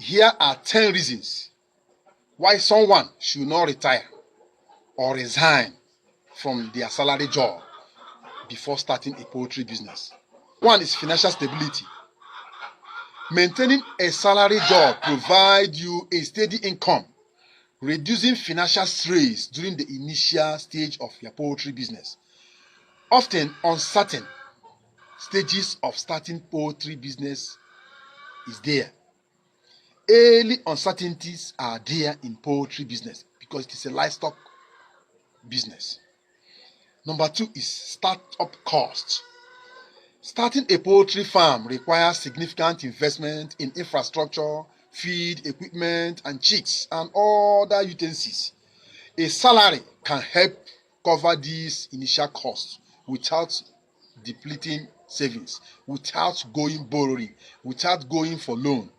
Here are 10 reasons why someone should not retire or resign from their salary job before starting a poultry business. One is financial stability. Maintaining a salary job provides you a steady income, reducing financial stress during the initial stage of your poultry business. Often uncertain stages of starting poultry business is there. Early uncertainties are there in poultry business because it is a livestock business. Number 2 is startup cost. Starting a poultry farm requires significant investment in infrastructure, feed, equipment, and chicks and other utensils. A salary can help cover these initial costs without depleting savings, without going borrowing, without going for loan.